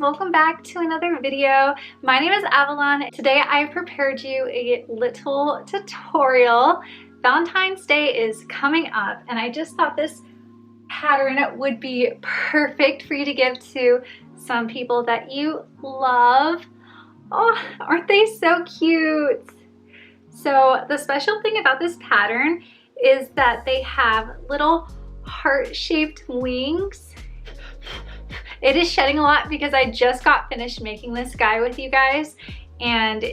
welcome back to another video. My name is Avalon. Today I prepared you a little tutorial. Valentine's Day is coming up and I just thought this pattern would be perfect for you to give to some people that you love. Oh, aren't they so cute? So the special thing about this pattern is that they have little heart-shaped wings. It is shedding a lot because I just got finished making this guy with you guys, and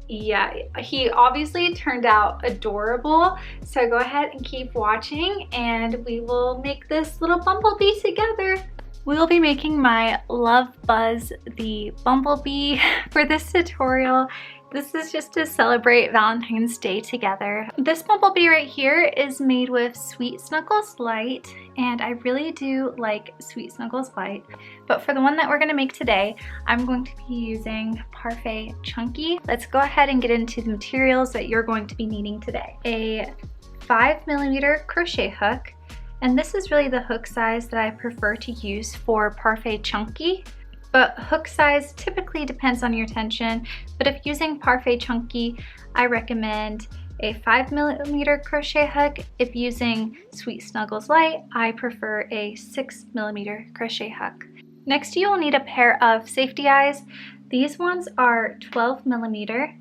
yeah, he obviously turned out adorable. So go ahead and keep watching and we will make this little bumblebee together. We will be making my Love Buzz the Bumblebee for this tutorial. This is just to celebrate Valentine's Day together. This bumblebee right here is made with Sweet Snuggles Light, and I really do like Sweet Snuggles Light. But for the one that we're gonna make today, I'm going to be using Parfait Chunky. Let's go ahead and get into the materials that you're going to be needing today. A 5mm crochet hook, and this is really the hook size that I prefer to use for Parfait Chunky. But hook size typically depends on your tension, but if using Parfait Chunky, I recommend a 5mm crochet hook. If using Sweet Snuggles Light, I prefer a 6mm crochet hook. Next, you will need a pair of safety eyes. These ones are 12mm.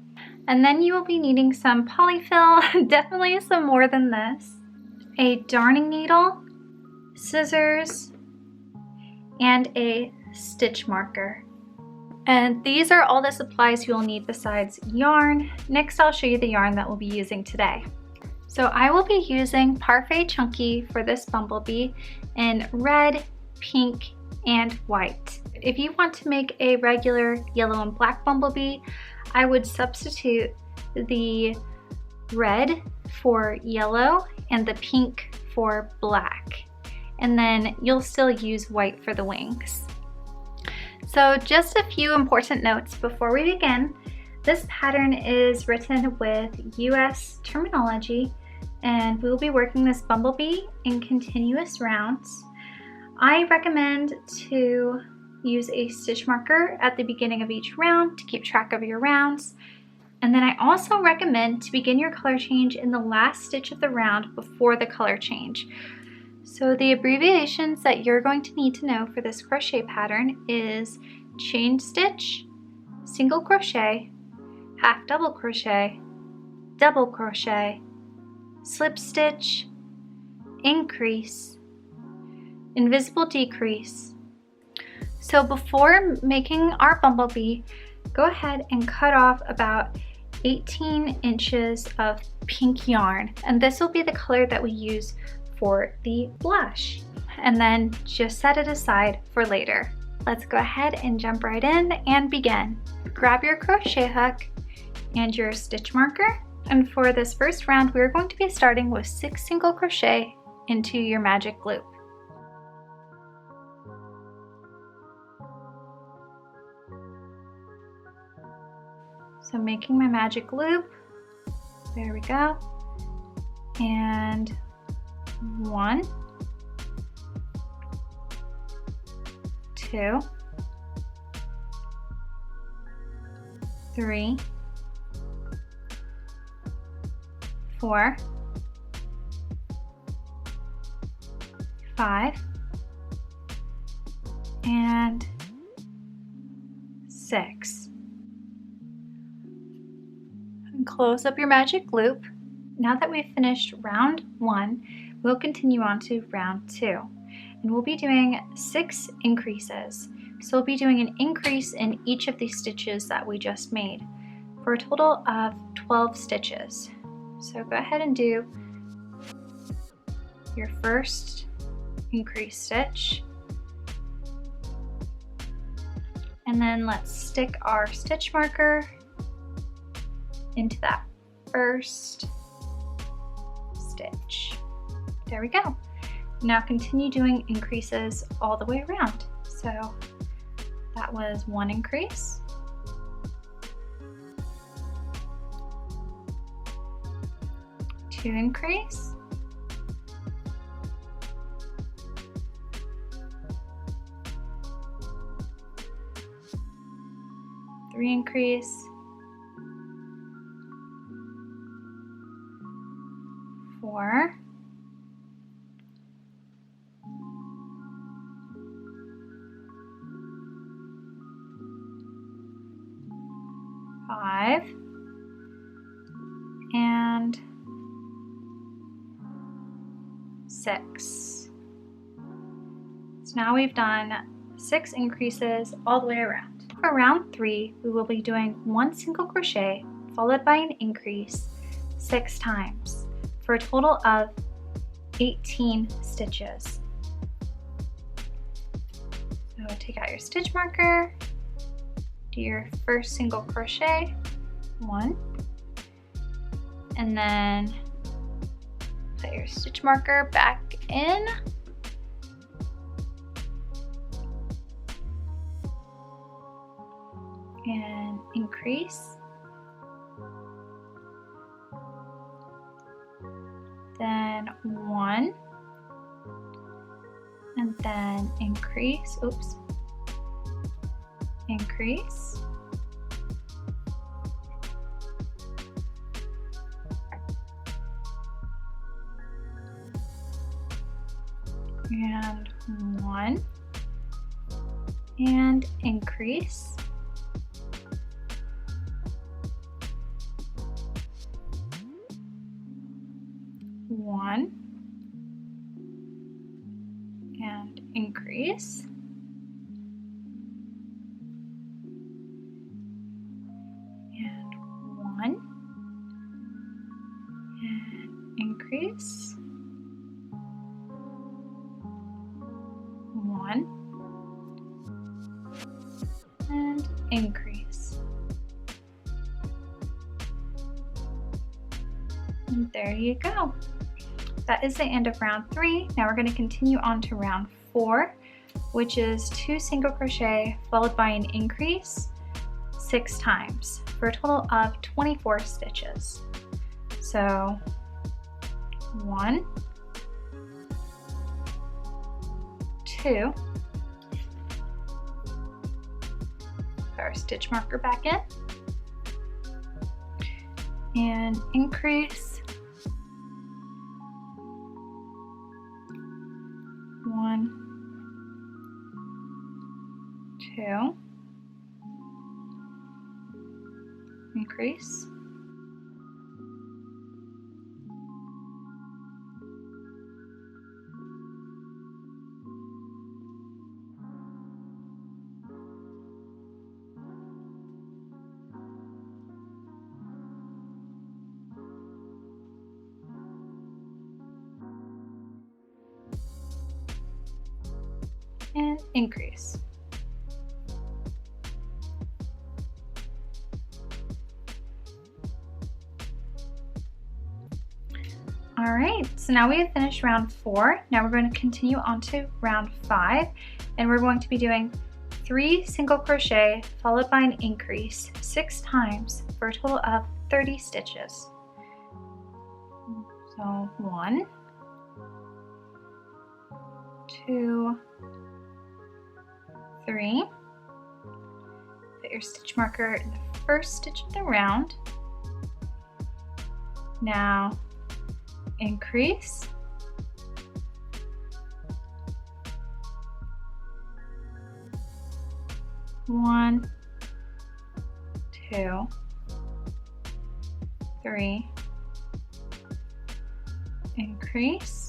And then you will be needing some polyfill, definitely some more than this, a darning needle, scissors, and a stitch marker. And these are all the supplies you'll need besides yarn. Next, I'll show you the yarn that we'll be using today. So I will be using Parfait Chunky for this bumblebee in red, pink, and white. If you want to make a regular yellow and black bumblebee, I would substitute the red for yellow and the pink for black. And then you'll still use white for the wings. So just a few important notes before we begin. This pattern is written with US terminology, and we will be working this bumblebee in continuous rounds. I recommend to use a stitch marker at the beginning of each round to keep track of your rounds. And then I also recommend to begin your color change in the last stitch of the round before the color change. So the abbreviations that you're going to need to know for this crochet pattern is chain stitch, single crochet, half double crochet, double crochet, slip stitch, increase, invisible decrease. So before making our bumblebee, go ahead and cut off about 18 inches of pink yarn, and this will be the color that we use for the blush, and then just set it aside for later. Let's go ahead and jump right in and begin. Grab your crochet hook and your stitch marker, and for this first round we're going to be starting with 6 single crochet into your magic loop. So making my magic loop, there we go, and 1, 2, 3, 4, 5, and 6. And close up your magic loop. Now that we've finished round 1, we'll continue on to round 2, and we'll be doing 6 increases. So we'll be doing an increase in each of these stitches that we just made for a total of 12 stitches. So go ahead and do your first increase stitch, and then let's stick our stitch marker into that first stitch. There we go. Now continue doing increases all the way around. So that was 1 increase, 2 increase, 3 3 increase, 4, 5, and 6. So now we've done 6 increases all the way around. For round 3, we will be doing 1 single crochet followed by an increase 6 times for a total of 18 stitches. So take out your stitch marker, do your first single crochet, 1, and then put your stitch marker back in, and increase, then 1, and then increase, oops, increase, and 1, and increase, 1, and increase, and 1, and increase, 1, and increase. And there you go. That is the end of round 3. Now we're going to continue on to round 4, which is 2 single crochet followed by an increase 6 times for a total of 24 stitches. So 1, 2, put our stitch marker back in, and increase, 1, 2, increase, 1, and increase. All right, so now we have finished round 4. Now we're going to continue on to round 5, and we're going to be doing 3 single crochet followed by an increase 6 times for a total of 30 stitches. So 1, 2, 3. Put your stitch marker in the first stitch of the round. Now increase, 1, 2, 3, increase,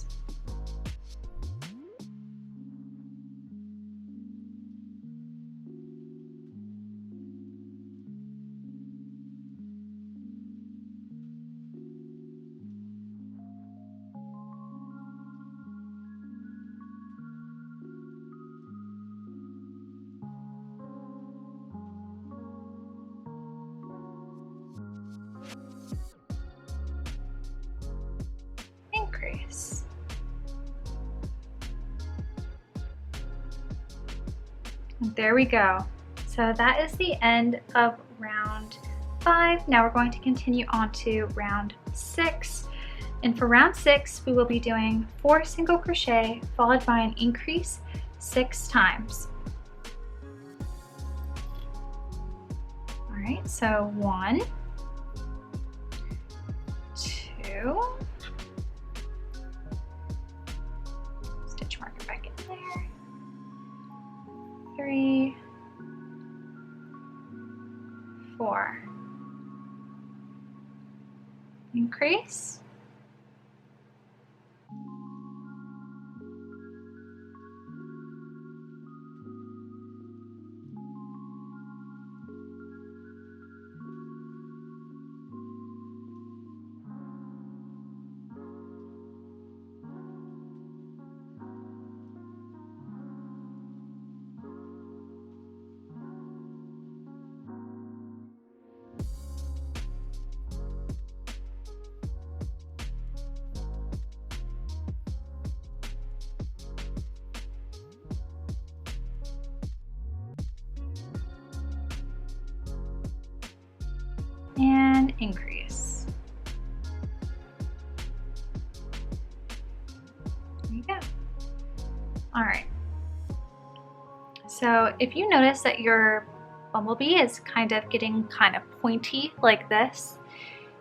'Increase. There we go. So that is the end of round 5. Now we're going to continue on to round 6. And for round 6, we will be doing 4 single crochet followed by an increase 6 times. right, so 1, 2, stitch marker back in there, 3, 4, increase, and increase. There you go. All right. So if you notice that your bumblebee is kind of getting kind of pointy like this,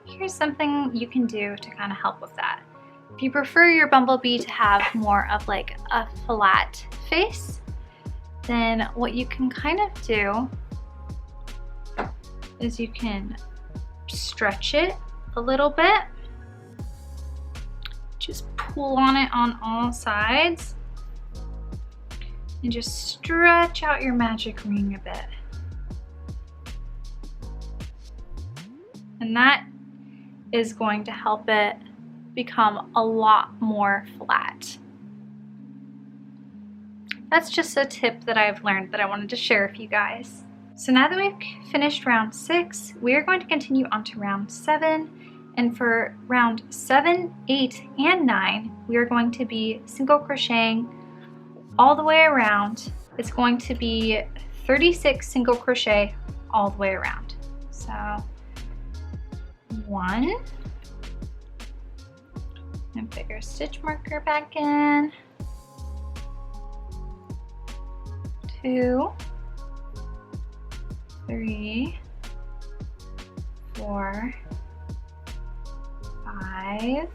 here's something you can do to kind of help with that. If you prefer your bumblebee to have more of like a flat face, then what you can kind of do is you can stretch it a little bit. Just pull on it on all sides and just stretch out your magic ring a bit. And that is going to help it become a lot more flat. That's just a tip that I've learned that I wanted to share with you guys. So now that we've finished round 6, we are going to continue on to round 7. And for round 7, 8, and 9, we are going to be single crocheting all the way around. It's going to be 36 single crochet all the way around. So 1, and put your stitch marker back in, 2, 3, 4, 5,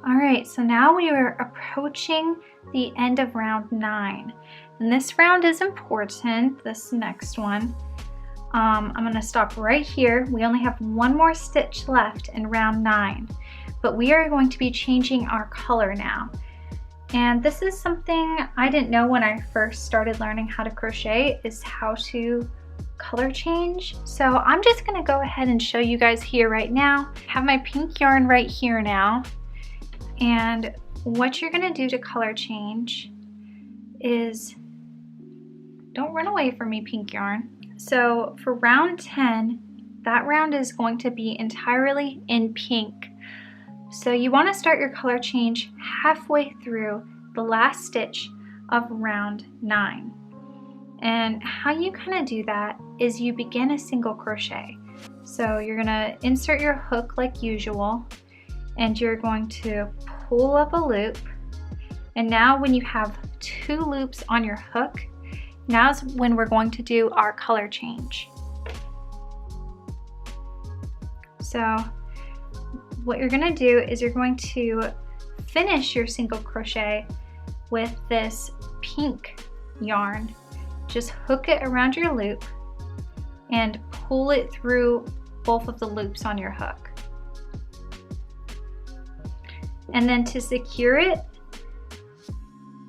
All right, so now we are approaching the end of round 9. And this round is important, this next one. I'm gonna stop right here. We only have one more stitch left in round 9, but we are going to be changing our color now. And this is something I didn't know when I first started learning how to crochet, is how to color change. So I'm just gonna go ahead and show you guys here right now. I have my pink yarn right here now. And what you're gonna do to color change is, don't run away from me, pink yarn. So for round 10, that round is going to be entirely in pink. So you wanna start your color change halfway through the last stitch of round 9. And how you kind of do that is you begin a single crochet. So you're gonna insert your hook like usual, and you're going to pull up a loop. And now when you have 2 loops on your hook, Now's when we're going to do our color change. So what you're gonna do is you're going to finish your single crochet with this pink yarn. Just hook it around your loop and pull it through both of the loops on your hook. And then to secure it,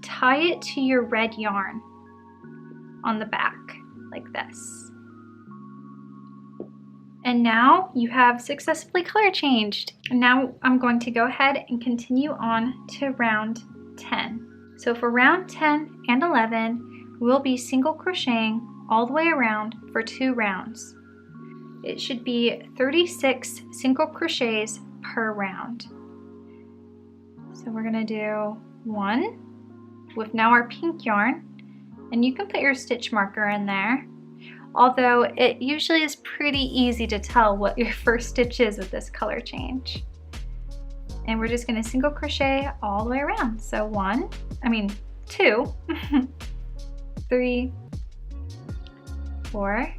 tie it to your red yarn on the back like this. And now you have successfully color changed. And now I'm going to go ahead and continue on to round 10. So for round 10 and 11, we'll be single crocheting all the way around for 2 rounds. It should be 36 single crochets per round. So we're gonna do 1 with now our pink yarn, and you can put your stitch marker in there. Although it usually is pretty easy to tell what your first stitch is with this color change. And we're just gonna single crochet all the way around. So 2, 3, 4,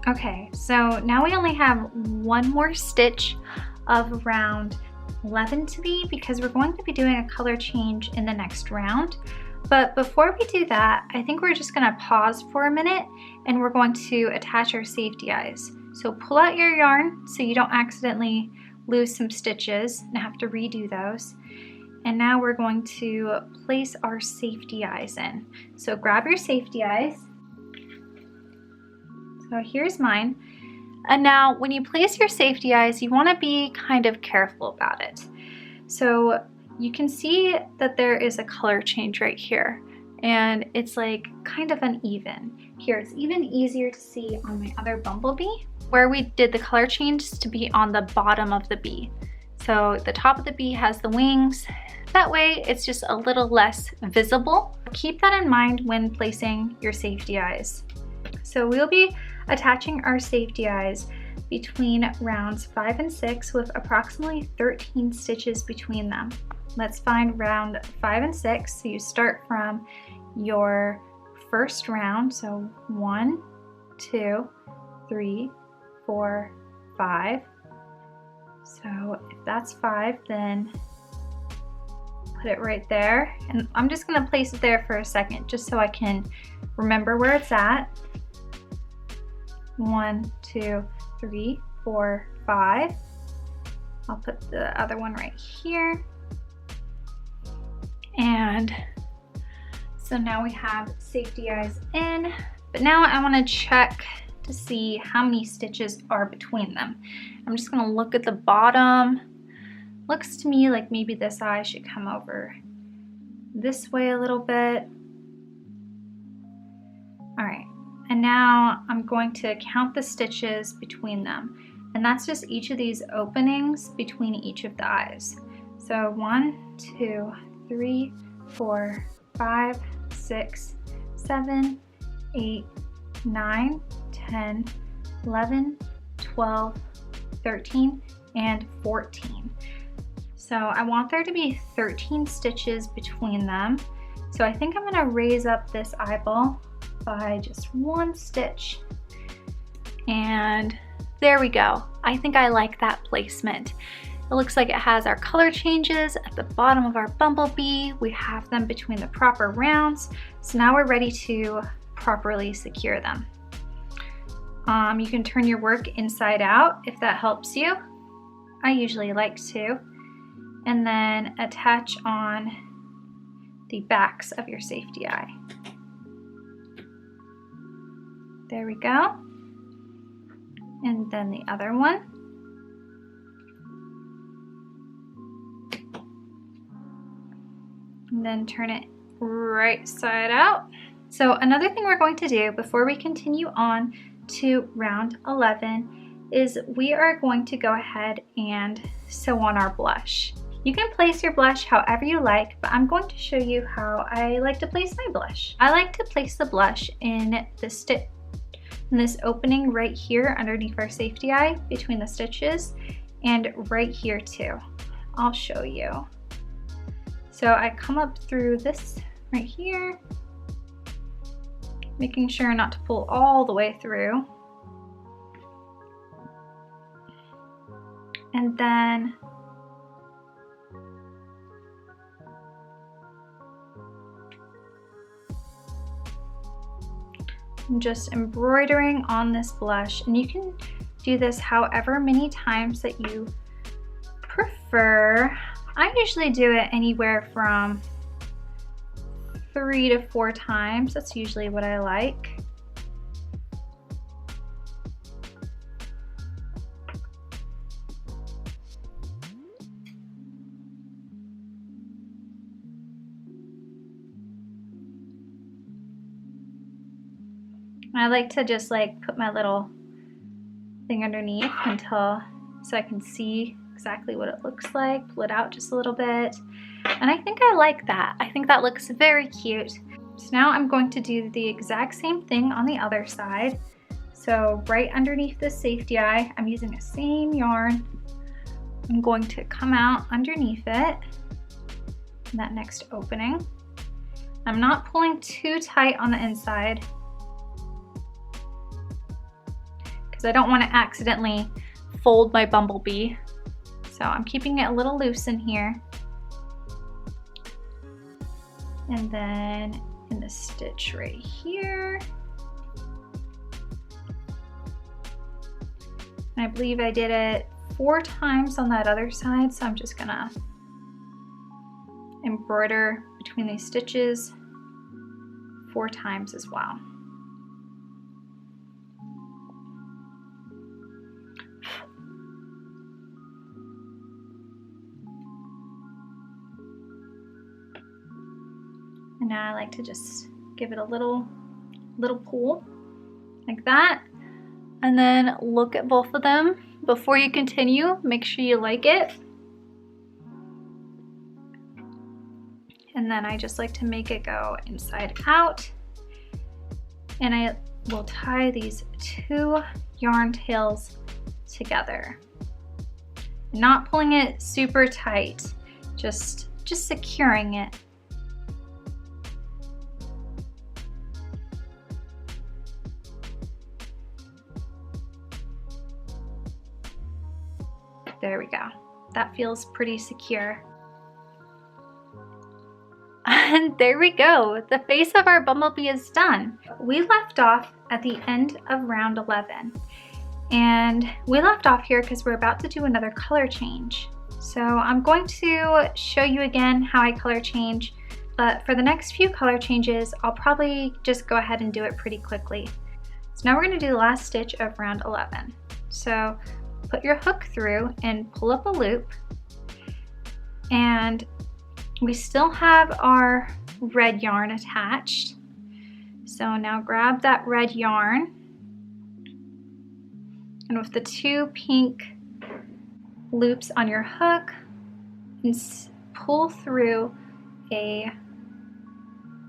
Okay, so now we only have 1 more stitch of round 11 to be, because we're going to be doing a color change in the next round. But before we do that, I think we're just gonna pause for a minute and we're going to attach our safety eyes. So pull out your yarn so you don't accidentally lose some stitches and have to redo those. And now we're going to place our safety eyes in. So grab your safety eyes. So here's mine. And now when you place your safety eyes, you want to be kind of careful about it. So you can see that there is a color change right here, and it's like kind of uneven. Here, it's even easier to see on my other Bumblebee, where we did the color change to be on the bottom of the bee. So the top of the bee has the wings. That way it's just a little less visible. Keep that in mind when placing your safety eyes. So we'll be attaching our safety eyes between rounds 5 and 6 with approximately 13 stitches between them. Let's find round 5 and 6. So you start from your first round. So 1, 2, 3, 4, 5. So if that's 5, then put it right there. And I'm just gonna place it there for a second just so I can remember where it's at. 1, 2, 3, 4, 5. I'll put the other one right here. And so now we have safety eyes in, but now I want to check to see how many stitches are between them. I'm just going to look at the bottom. Looks to me like maybe this eye should come over this way a little bit. All right. And now I'm going to count the stitches between them. And that's just each of these openings between each of the eyes. So 1, 2, 3, 4, 5, 6, 7, 8, 9, 10, 11, 12, 13, and 14. So I want there to be 13 stitches between them. So I think I'm gonna raise up this eyeball by just 1 stitch. And there we go. I think I like that placement. It looks like it has our color changes at the bottom of our bumblebee. We have them between the proper rounds. So now we're ready to properly secure them. You can turn your work inside out if that helps you. I usually like to. And then attach on the backs of your safety eye. There we go. And then the other one. And then turn it right side out. So another thing we're going to do before we continue on to round 11 is we are going to go ahead and sew on our blush. You can place your blush however you like, but I'm going to show you how I like to place my blush. I like to place the blush in this opening right here underneath our safety eye between the stitches, and right here too. I'll show you. So I come up through this right here, making sure not to pull all the way through. And then I'm just embroidering on this blush, and you can do this however many times that you prefer. I usually do it anywhere from 3 to 4 times. That's usually what I like. I like to just like put my little thing underneath so I can see exactly what it looks like, pull it out just a little bit. And I think I like that. I think that looks very cute. So now I'm going to do the exact same thing on the other side. So right underneath the safety eye, I'm using the same yarn. I'm going to come out underneath it in that next opening. I'm not pulling too tight on the inside because I don't want to accidentally fold my bumblebee. So I'm keeping it a little loose in here. And then in the stitch right here. And I believe I did it 4 times on that other side, so I'm just gonna embroider between these stitches 4 times as well. And now I like to just give it a little pull like that. And then look at both of them before you continue. Make sure you like it. And then I just like to make it go inside out. And I will tie these 2 yarn tails together. Not pulling it super tight, just securing it. There we go. That feels pretty secure. And there we go. The face of our bumblebee is done. We left off at the end of round 11. And we left off here because we're about to do another color change. So I'm going to show you again how I color change, but for the next few color changes, I'll probably just go ahead and do it pretty quickly. So now we're going to do the last stitch of round 11. So put your hook through and pull up a loop, and we still have our red yarn attached. So now grab that red yarn And with the 2 pink loops on your hook, and pull through a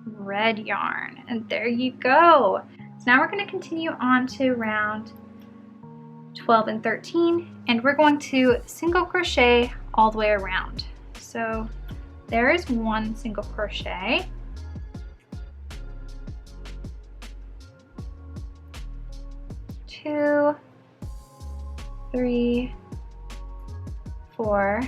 red yarn, and there you go. So now we're going to continue on to round 12 and 13, and we're going to single crochet all the way around. So there is 1 single crochet, 2, 3, 4,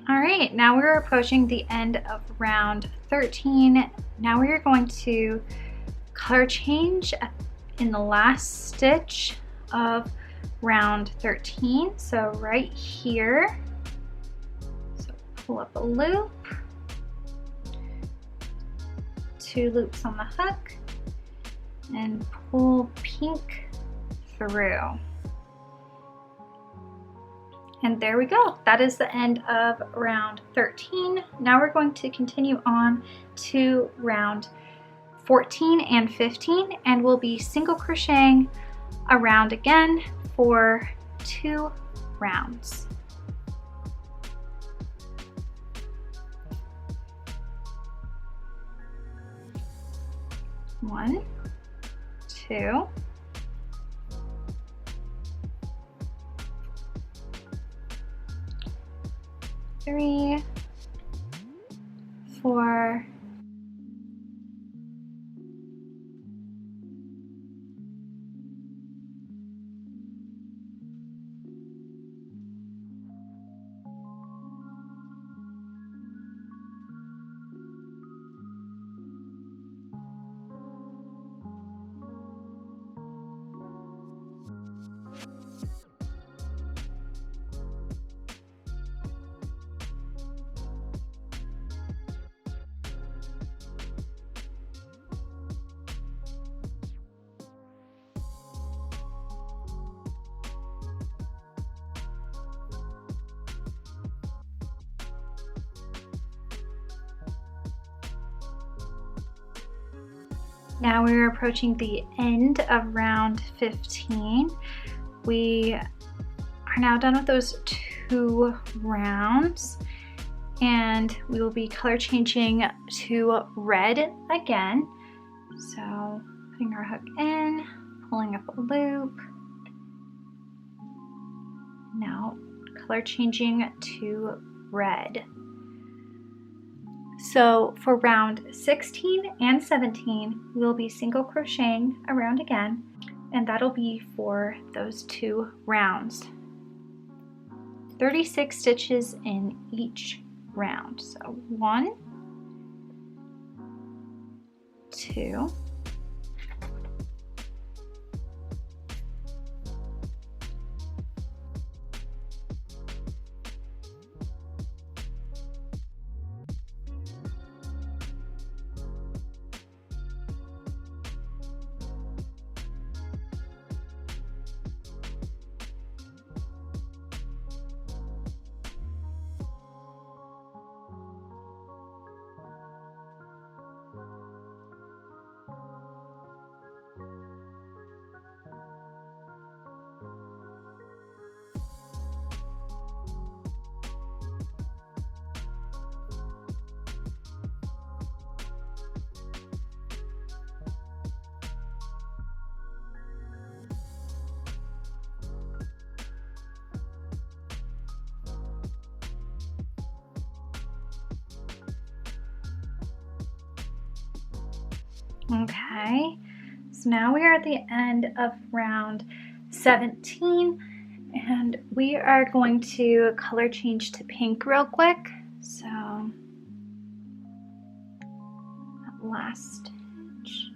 All right, now we're approaching the end of round 13. Now we are going to color change in the last stitch of round 13. So right here, so pull up a loop, 2 loops on the hook, and pull pink through. And there we go. That is the end of round 13. Now we're going to continue on to round 14 and 15, and we'll be single crocheting around again for 2 rounds. One, 2, 3, 4, Now we're approaching the end of round 15. We are now done with those 2 rounds, and we will be color changing to red again. So putting our hook in, pulling up a loop. Now color changing to red. So for round 16 and 17, we'll be single crocheting around again, and that'll be for those 2 rounds. 36 stitches in each round. So 1, 2, 3, Okay, so now we are at the end of round 17, and we are going to color change to pink real quick. So that last stitch,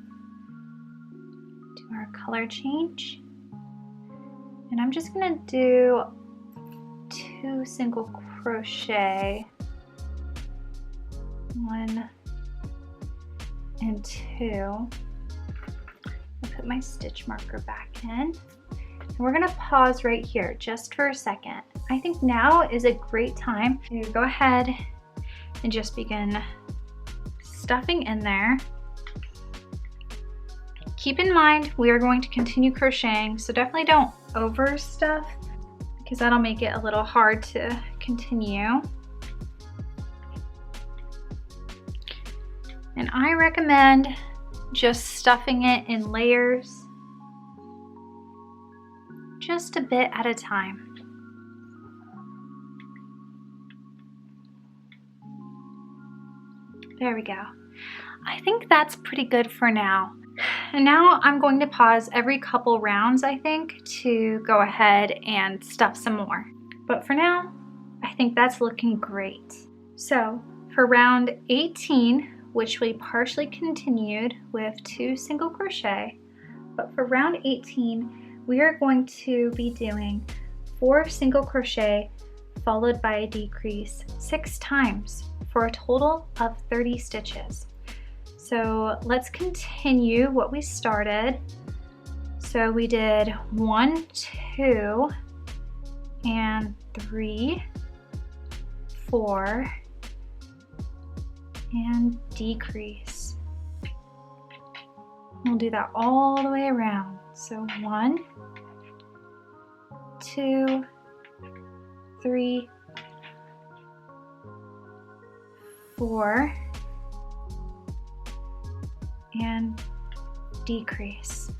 do our color change, and I'm just going to do 2 single crochet, 1 and 2. I'll put my stitch marker back in. And we're gonna pause right here just for a second. I think now is a great time to go ahead and just begin stuffing in there. Keep in mind, we are going to continue crocheting, so definitely don't overstuff because that'll make it a little hard to continue. And I recommend just stuffing it in layers, just a bit at a time. There we go. I think that's pretty good for now. And now I'm going to pause every couple rounds, I think, to go ahead and stuff some more. But for now, I think that's looking great. So for round 18, which we partially continued with 2 single crochet, but for round 18, we are going to be doing 4 single crochet followed by a decrease 6 times for a total of 30 stitches. So let's continue what we started. So we did 1, 2, and 3, 4, and decrease. We'll do that all the way around. So 1, 2, 3, 4, and decrease.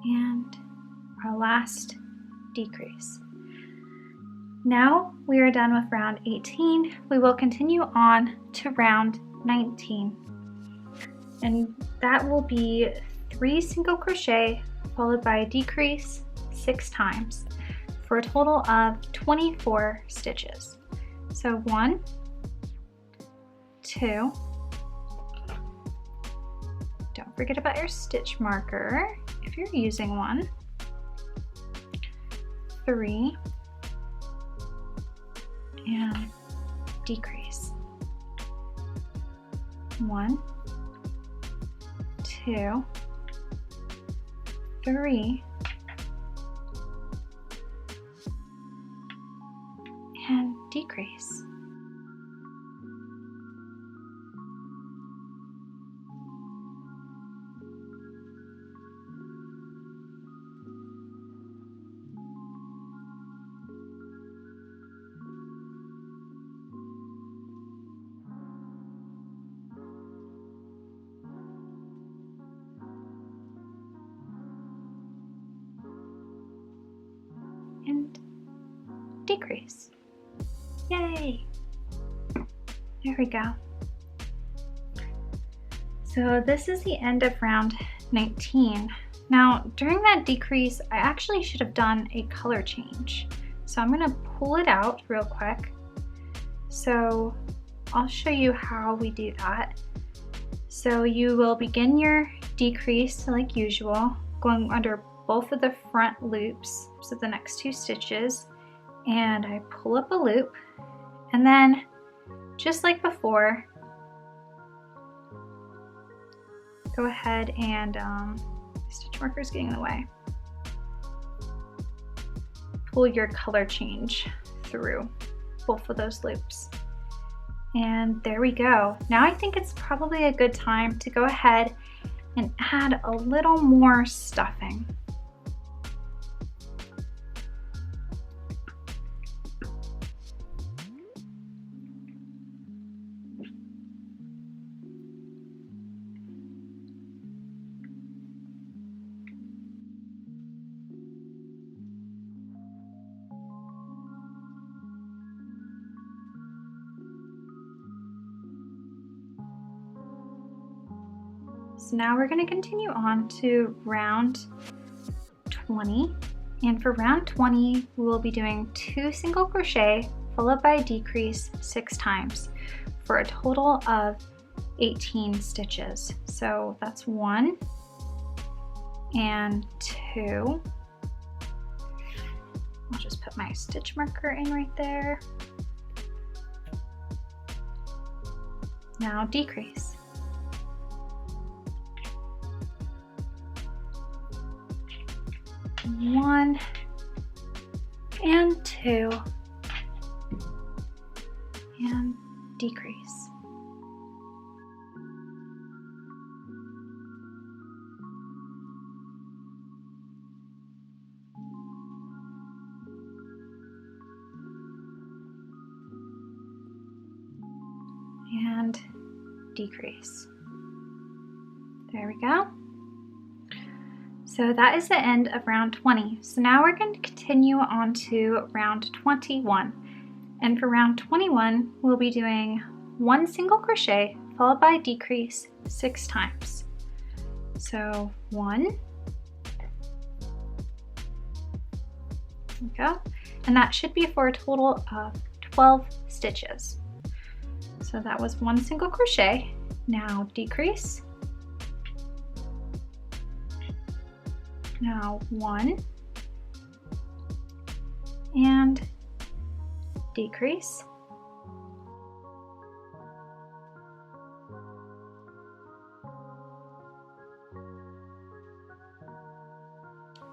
And our last decrease. Now we are done with round 18. We will continue on to round 19. And that will be 3 single crochet followed by a decrease 6 times for a total of 24 stitches. So 1, 2, don't forget about your stitch marker if you're using one, 3, and decrease. 1, 2, 3, and decrease. And decrease. Yay! There we go. So this is the end of round 19. Now during that decrease, I actually should have done a color change. So I'm gonna pull it out real quick. So I'll show you how we do that. So you will begin your decrease like usual, going under both of the front loops, so the next 2 stitches, and I pull up a loop, and then just like before, go ahead and stitch marker is getting in the way. Pull your color change through both of those loops. And there we go. Now I think it's probably a good time to go ahead and add a little more stuffing. So now we're going to continue on to round 20, and for round 20 we will be doing 2 single crochet followed by a decrease 6 times for a total of 18 stitches. So that's 1 and 2. I'll just put my stitch marker in right there. Now decrease. 1 and 2 and decrease. And decrease. There we go. So that is the end of round 20. So now we're going to continue on to round 21. And for round 21, we'll be doing 1 single crochet followed by a decrease 6 times. So 1, there we go, and that should be for a total of 12 stitches. So that was 1 single crochet. Now decrease. Now 1 and decrease.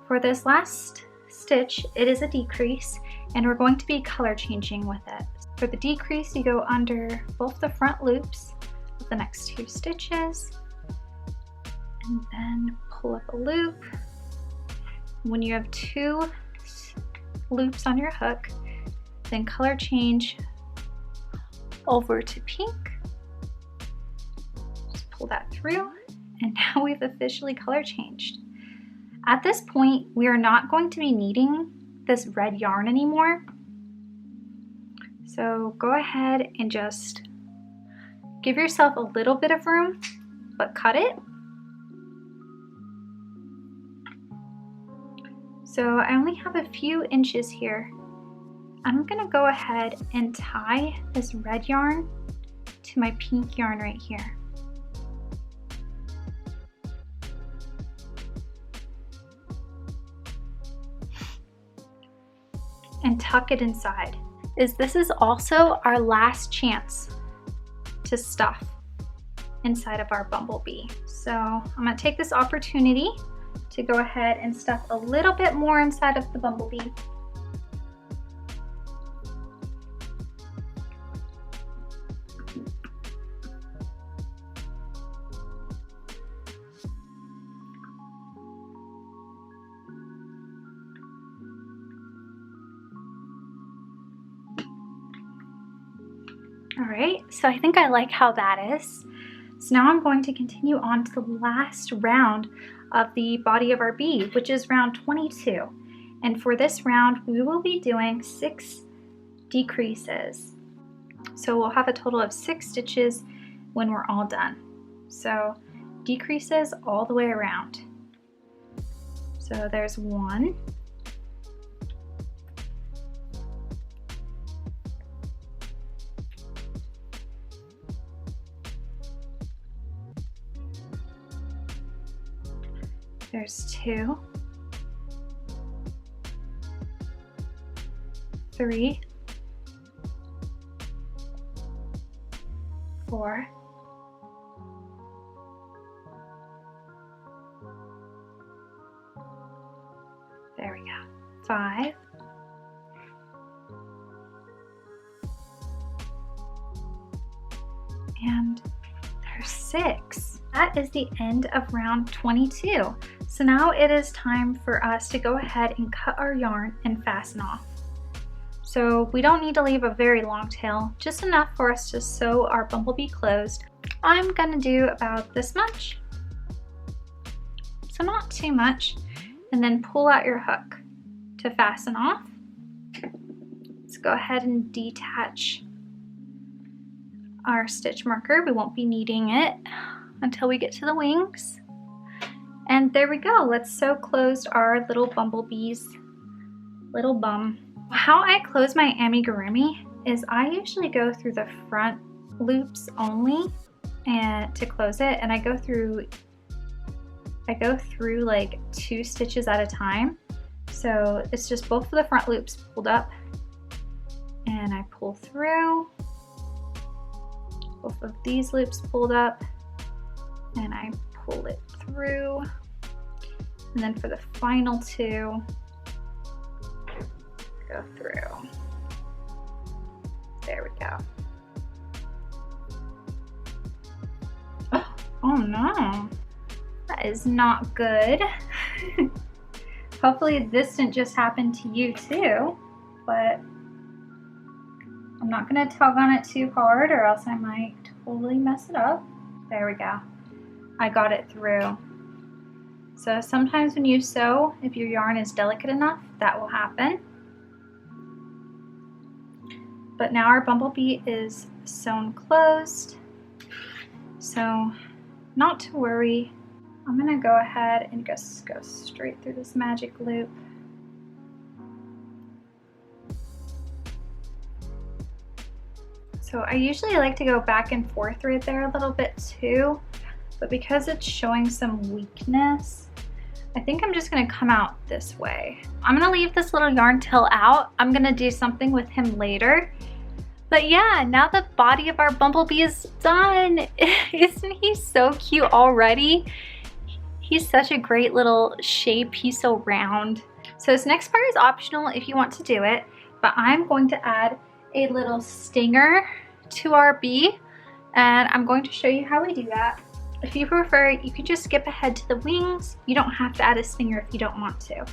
For this last stitch, it is a decrease, and we're going to be color changing with it. For the decrease, you go under both the front loops of the next 2 stitches, and then pull up a loop. When you have 2 loops on your hook, then color change over to pink. Just pull that through, and now we've officially color changed. At this point, we are not going to be needing this red yarn anymore. So go ahead and just give yourself a little bit of room, but cut it. So I only have a few inches here. I'm gonna go ahead and tie this red yarn to my pink yarn right here. And tuck it inside. This is also our last chance to stuff inside of our bumblebee. So I'm gonna take this opportunity to go ahead and stuff a little bit more inside of the bumblebee. All right, so I think I like how that is. So now I'm going to continue on to the last round of the body of our bee, which is round 22. And for this round, we will be doing 6 decreases. So we'll have a total of 6 stitches when we're all done. So decreases all the way around. So there's 1, there's 2, 3, 4, 5, and there's 6. That is the end of round 22. So now it is time for us to go ahead and cut our yarn and fasten off. So we don't need to leave a very long tail, just enough for us to sew our bumblebee closed. I'm gonna do about this much, so not too much, and then pull out your hook to fasten off. Let's go ahead and detach our stitch marker. We won't be needing it until we get to the wings. And there we go. Let's sew closed our little bumblebee's little bum. How I close my amigurumi is I usually go through the front loops only and to close it, and I go through like 2 stitches at a time. So it's just both of the front loops pulled up, and I pull through, both of these loops pulled up, and I pull it through, and then for the final 2, go through. There we go. Oh no, that is not good. Hopefully this didn't just happen to you too, but I'm not gonna tug on it too hard or else I might totally mess it up. There we go. I got it through. So sometimes when you sew, if your yarn is delicate enough, that will happen. But now our bumblebee is sewn closed, so not to worry. I'm gonna go ahead and just go straight through this magic loop. So I usually like to go back and forth right there a little bit too, but because it's showing some weakness, I think I'm just gonna come out this way. I'm gonna leave this little yarn tail out. I'm gonna do something with him later. But yeah, now the body of our bumblebee is done. Isn't he so cute already? He's such a great little shape. He's so round. So this next part is optional if you want to do it, but I'm going to add a little stinger to our bee, and I'm going to show you how we do that. If you prefer, you can just skip ahead to the wings. You don't have to add a stinger if you don't want to,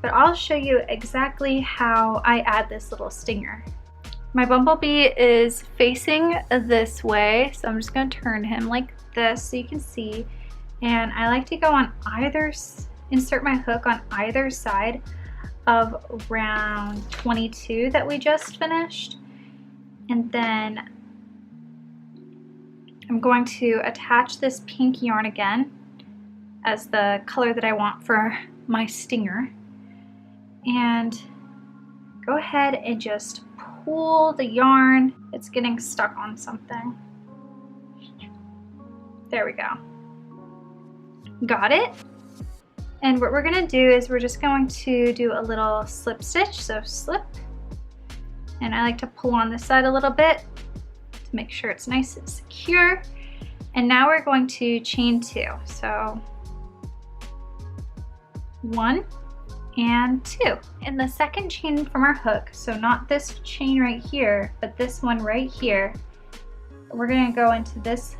but I'll show you exactly how I add this little stinger. My bumblebee is facing this way, so I'm just going to turn him like this so you can see. And I like to go on either, insert my hook on either side of round 22 that we just finished. And then I'm going to attach this pink yarn again as the color that I want for my stinger. And go ahead and just pull the yarn. It's getting stuck on something. There we go. Got it? And what we're gonna do is we're just going to do a little slip stitch, so slip. And I like to pull on this side a little bit to make sure it's nice and secure. And now we're going to chain 2. So 1 and 2. In the second chain from our hook, so not this chain right here, but this one right here, we're gonna go into this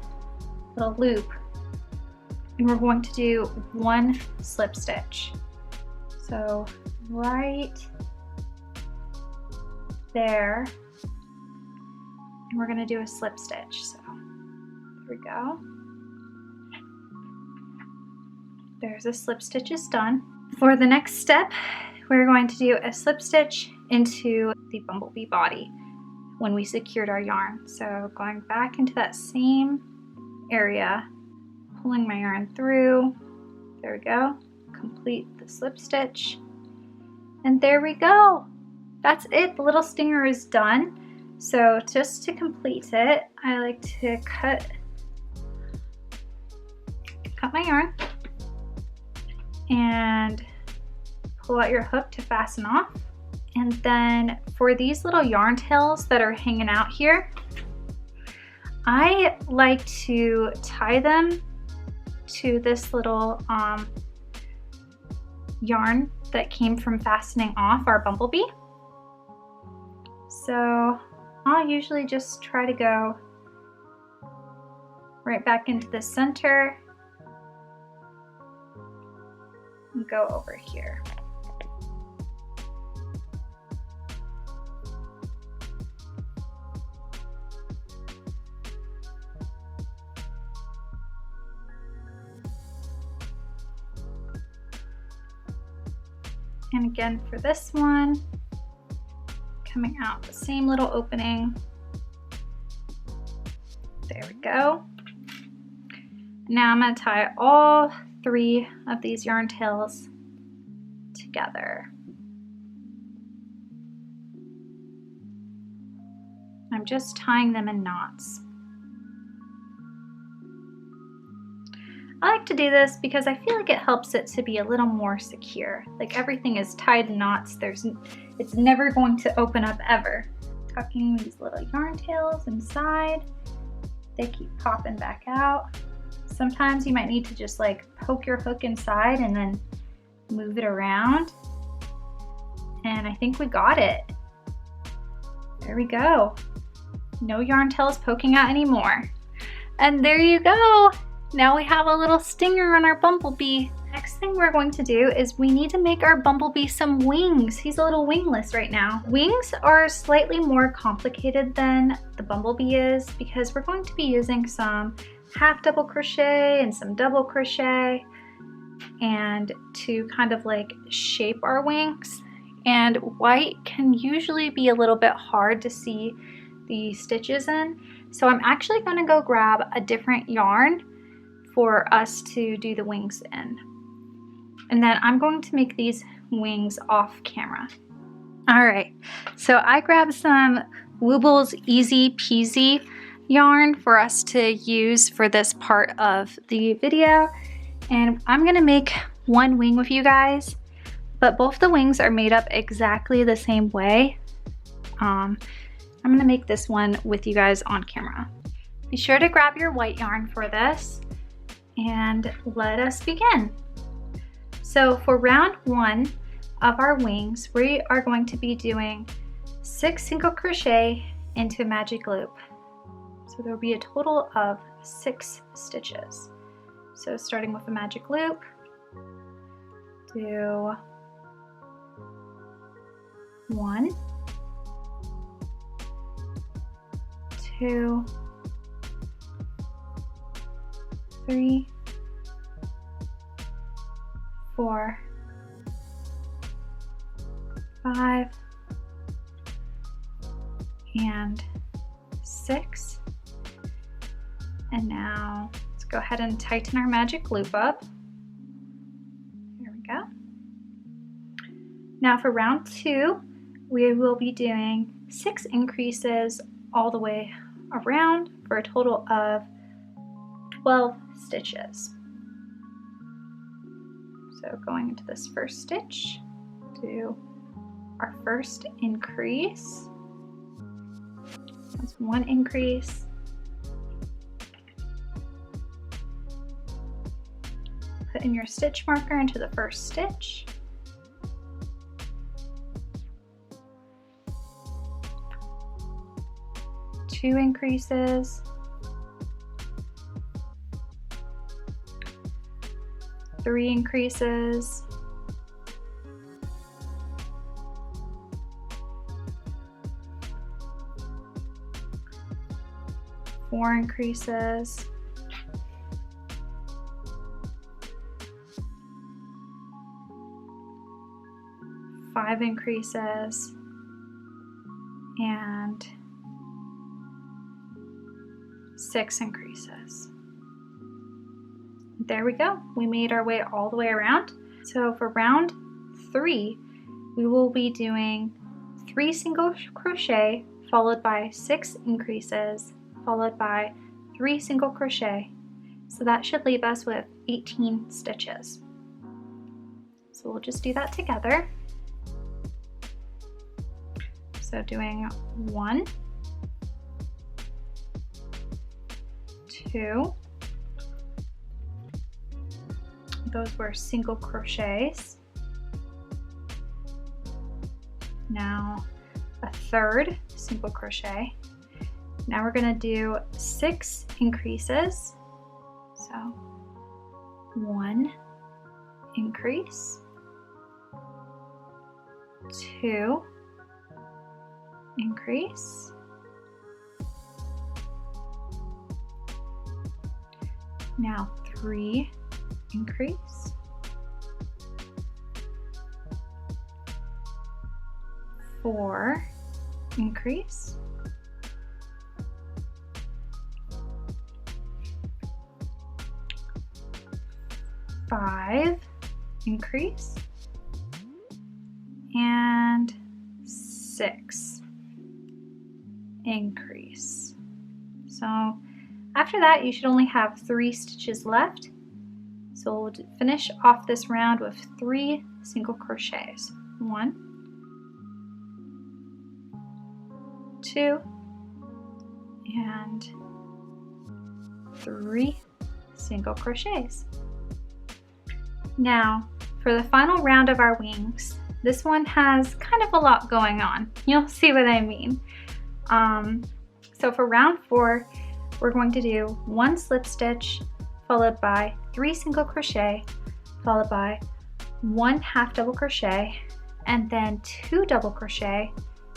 little loop, and we're going to do 1 slip stitch. So right there, and we're gonna do a slip stitch. So there we go. There's a slip stitch is done. For the next step, we're going to do a slip stitch into the bumblebee body when we secured our yarn. So going back into that same area, pulling my yarn through, there we go, complete the slip stitch, and there we go. That's it, the little stinger is done. So just to complete it, I like to cut my yarn and pull out your hook to fasten off. And then for these little yarn tails that are hanging out here, I like to tie them to this little yarn that came from fastening off our bumblebee. So I'll usually just try to go right back into the center and go over here. And again for this one, coming out the same little opening. There we go. Now I'm going to tie all 3 of these yarn tails together. I'm just tying them in knots. I like to do this because I feel like it helps it to be a little more secure. Like everything is tied in knots. It's never going to open up ever. Tucking these little yarn tails inside. They keep popping back out. Sometimes you might need to just like poke your hook inside and then move it around. And I think we got it. There we go. No yarn tails poking out anymore. And there you go. Now we have a little stinger on our bumblebee. Next thing we're going to do is we need to make our bumblebee some wings. He's a little wingless right now. Wings are slightly more complicated than the bumblebee is because we're going to be using some half double crochet and some double crochet and to kind of like shape our wings. And white can usually be a little bit hard to see the stitches in. So I'm actually going to go grab a different yarn for us to do the wings in. And then I'm going to make these wings off camera. All right, so I grabbed some Wooble's Easy Peasy yarn for us to use for this part of the video. And I'm gonna make one wing with you guys, but both the wings are made up exactly the same way. I'm gonna make this one with you guys on camera. Be sure to grab your white yarn for this and let us begin. So for round 1 of our wings, we are going to be doing 6 single crochet into a magic loop. So there will be a total of 6 stitches. So starting with a magic loop, do 1, 2, 3, 4, 5, and 6. And now let's go ahead and tighten our magic loop up. There we go. Now for round 2, we will be doing 6 increases all the way around for a total of 12 stitches. So going into this first stitch, do our first increase. That's 1 increase. Put in your stitch marker into the first stitch. Two increases. 3 increases. 4 increases. 5 increases. And 6 increases. There we go. We made our way all the way around. So for round 3, we will be doing 3 single crochet followed by 6 increases followed by 3 single crochet. So that should leave us with 18 stitches. So we'll just do that together. So doing 1, 2, those were single crochets. Now a third single crochet. Now we're going to do 6 increases. So 1 increase, 2, increase, now 3, increase, 4, increase, 5, increase, and 6, increase. So after that, you should only have 3 stitches left. So we'll finish off this round with 3 single crochets. 1, 2, and 3 single crochets. Now, for the final round of our wings, this one has kind of a lot going on. You'll see what I mean. So for round 4, we're going to do 1 slip stitch, followed by 3 single crochet, followed by 1 half double crochet, and then 2 double crochet,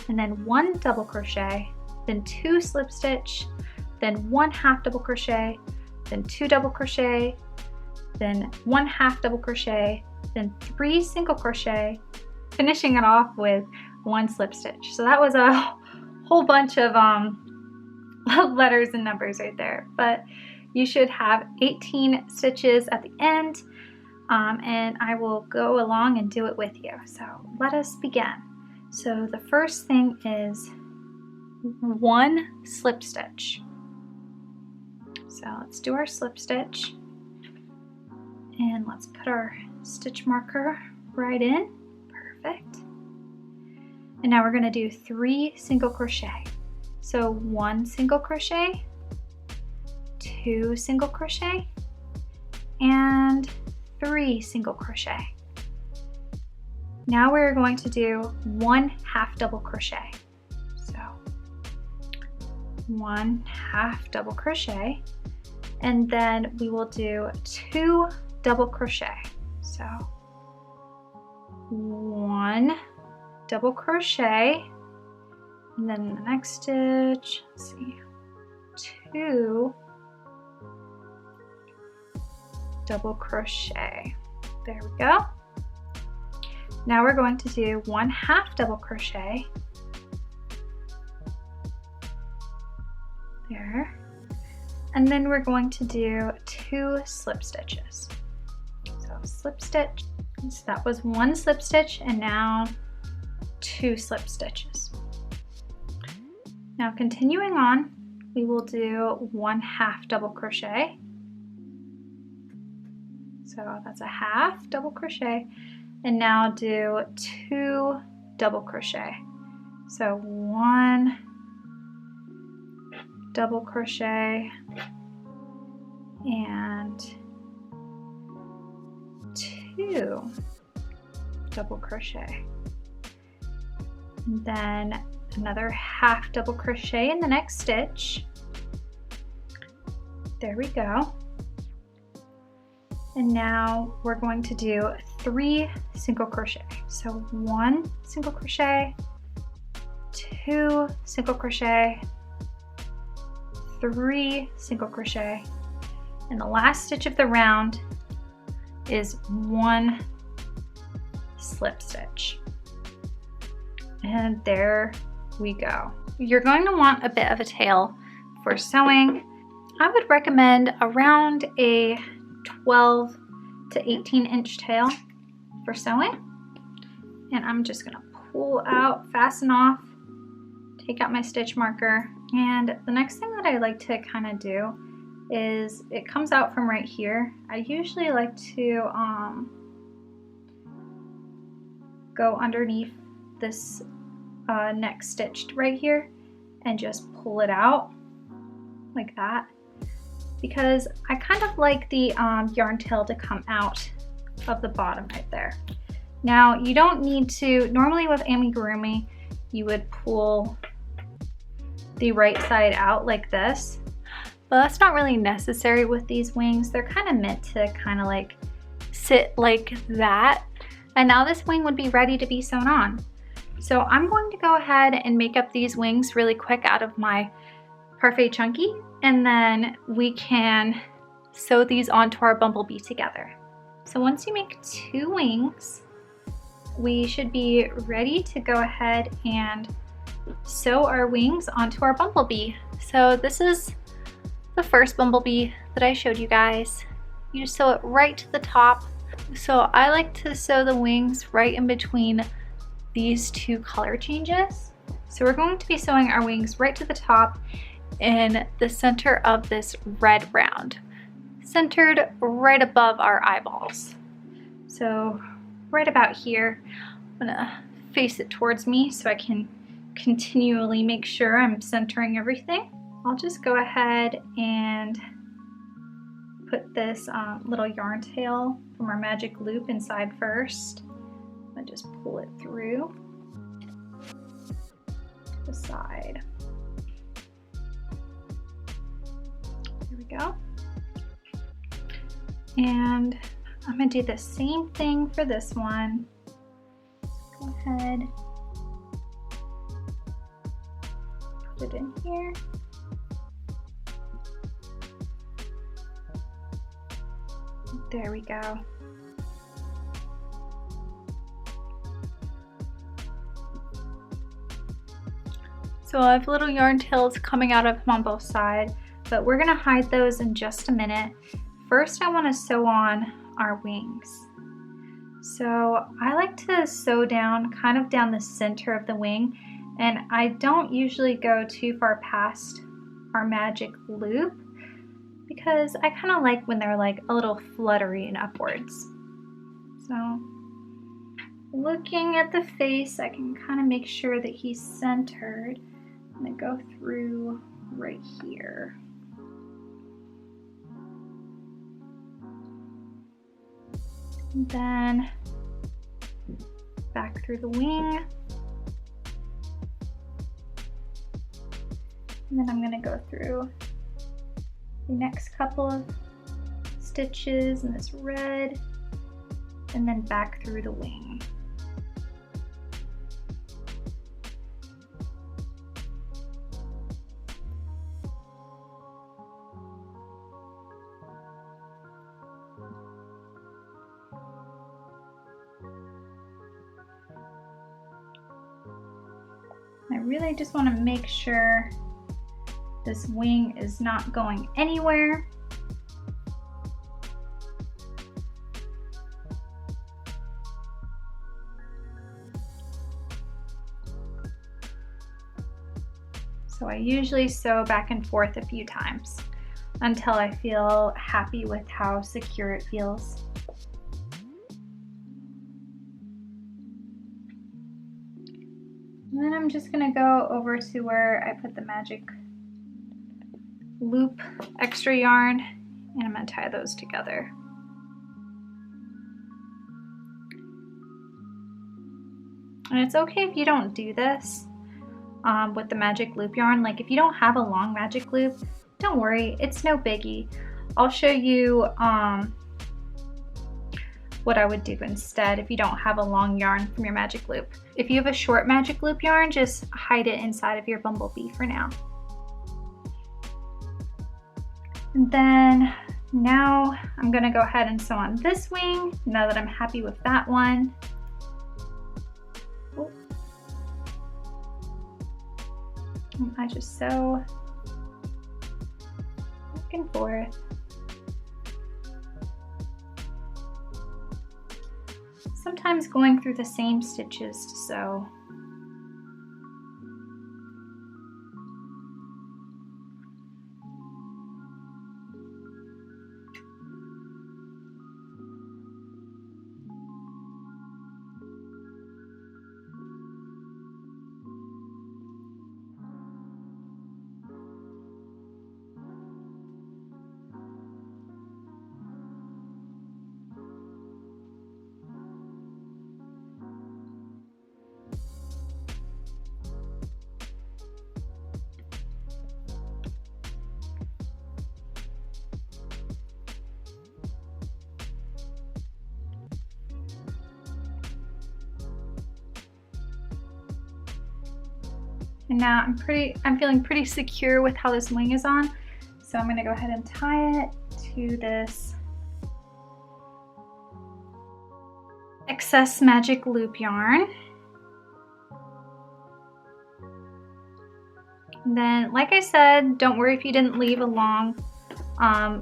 and then 1 double crochet, then 2 slip stitch, then 1 half double crochet, then 2 double crochet, then 1 half double crochet, then 3 single crochet, finishing it off with 1 slip stitch. So that was a whole bunch of letters and numbers right there, but you should have 18 stitches at the end, and I will go along and do it with you. So let us begin. So the first thing is 1 slip stitch. So let's do our slip stitch, and let's put our stitch marker right in. Perfect. And now we're going to do 3 single crochet. So 1 single crochet, 2 single crochet, and 3 single crochet. Now we're going to do 1 half double crochet. So 1 half double crochet, and then we will do 2 double crochet. So 1 double crochet, and then in the next stitch, let's see, 2 double crochet. There we go. Now we're going to do 1 half double crochet. There. And then we're going to do 2 slip stitches. So slip stitch. So that was 1 slip stitch, and now 2 slip stitches. Now continuing on, we will do 1 half double crochet. So that's a half double crochet, and now do 2 double crochet. So 1 double crochet and 2 double crochet, and then another half double crochet in the next stitch. There we go. And now we're going to do 3 single crochet. So 1 single crochet, 2 single crochet, 3 single crochet, and the last stitch of the round is 1 slip stitch. And there we go. You're going to want a bit of a tail for sewing. I would recommend around a 12 to 18 inch tail for sewing. And I'm just gonna pull out, fasten off, take out my stitch marker. And the next thing that I like to kind of do is, it comes out from right here. I usually like to go underneath this next stitch right here and just pull it out like that, because I kind of like the yarn tail to come out of the bottom right there. Now you don't need to, normally with amigurumi you would pull the right side out like this, but that's not really necessary with these wings. They're kind of meant to kind of like sit like that. And now this wing would be ready to be sewn on. So I'm going to go ahead and make up these wings really quick out of my Parfait Chunky, and then we can sew these onto our bumblebee together. So once you make 2 wings, we should be ready to go ahead and sew our wings onto our bumblebee. So this is the first bumblebee that I showed you guys. You just sew it right to the top. So I like to sew the wings right in between these 2 color changes. So we're going to be sewing our wings right to the top in the center of this red round, centered right above our eyeballs. So right about here, I'm gonna face it towards me so I can continually make sure I'm centering everything. I'll just go ahead and put this little yarn tail from our magic loop inside first. And just pull it through the side. There we go. And I'm gonna do the same thing for this one. Go ahead, put it in here. There we go. So I have little yarn tails coming out of them on both sides, but we're gonna hide those in just a minute. First, I wanna sew on our wings. So I like to sew down, kind of down the center of the wing, and I don't usually go too far past our magic loop because I kind of like when they're like a little fluttery and upwards. So looking at the face, I can kind of make sure that he's centered. I'm gonna go through right here. And then back through the wing. And then I'm gonna go through the next couple of stitches in this red, and then back through the wing. I really just want to make sure this wing is not going anywhere. So I usually sew back and forth a few times until I feel happy with how secure it feels. And then I'm just gonna go over to where I put the magic loop extra yarn, and I'm gonna tie those together. And it's okay if you don't do this with the magic loop yarn. Like if you don't have a long magic loop, don't worry, it's no biggie. I'll show you what I would do instead if you don't have a long yarn from your magic loop. If you have a short magic loop yarn, just hide it inside of your bumblebee for now. And then now I'm gonna go ahead and sew on this wing now that I'm happy with that one. Oh. And I just sew back and forth. Sometimes going through the same stitches to sew. And now I'm feeling pretty secure with how this wing is on. So I'm gonna go ahead and tie it to this excess magic loop yarn. And then, like I said, don't worry if you didn't leave a long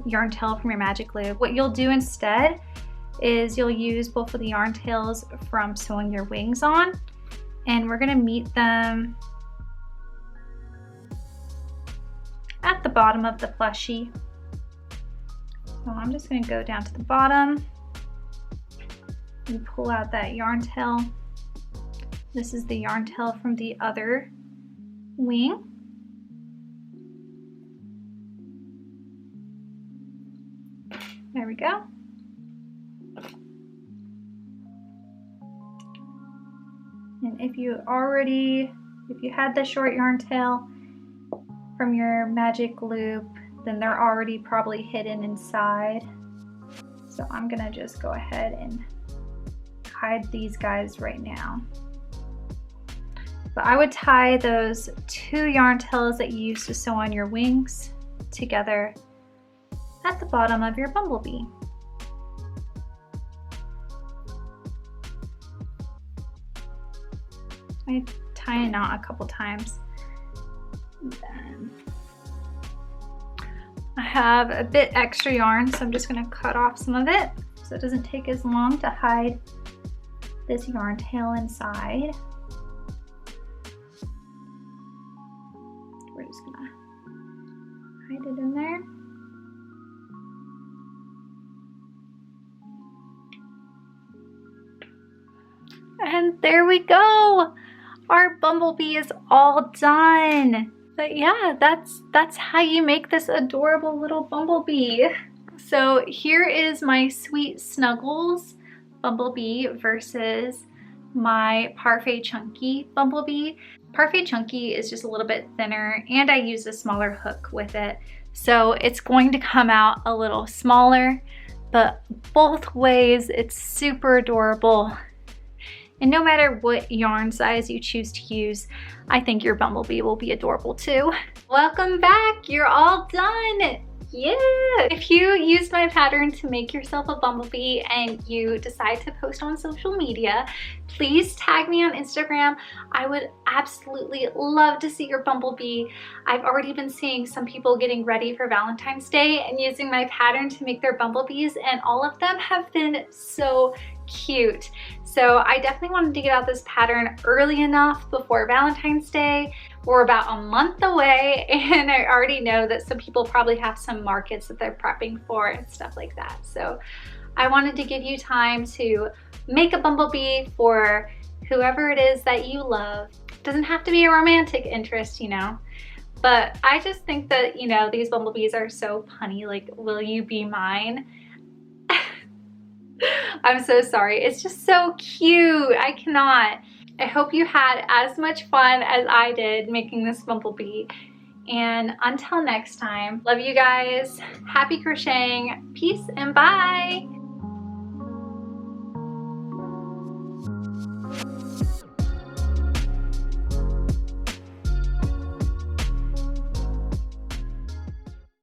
yarn tail from your magic loop. What you'll do instead is you'll use both of the yarn tails from sewing your wings on, and we're gonna meet them at the bottom of the plushie. So I'm just gonna go down to the bottom and pull out that yarn tail. This is the yarn tail from the other wing. There we go. And if you had the short yarn tail from your magic loop, then they're already probably hidden inside. So I'm gonna just go ahead and hide these guys right now. But I would tie those 2 yarn tails that you used to sew on your wings together at the bottom of your bumblebee. I tie a knot a couple times. Then I have a bit extra yarn, so I'm just gonna cut off some of it so it doesn't take as long to hide this yarn tail inside. We're just gonna hide it in there. And there we go. Our bumblebee is all done. But yeah, that's how you make this adorable little bumblebee. So here is my Sweet Snuggles bumblebee versus my Parfait Chunky bumblebee. Parfait Chunky is just a little bit thinner, and I use a smaller hook with it. So it's going to come out a little smaller, but both ways it's super adorable. And no matter what yarn size you choose to use, I think your bumblebee will be adorable too. Welcome back, you're all done. Yeah! If you used my pattern to make yourself a bumblebee and you decide to post on social media, please tag me on Instagram. I would absolutely love to see your bumblebee. I've already been seeing some people getting ready for Valentine's Day and using my pattern to make their bumblebees, and all of them have been so cute. So I definitely wanted to get out this pattern early enough before Valentine's Day. We're about a month away, and I already know that some people probably have some markets that they're prepping for and stuff like that. So I wanted to give you time to make a bumblebee for whoever it is that you love. It doesn't have to be a romantic interest, you know, but I just think that, you know, these bumblebees are so punny. Like, will you be mine? I'm so sorry. It's just so cute. I cannot. I hope you had as much fun as I did making this bumblebee. And until next time, love you guys. Happy crocheting. Peace and bye.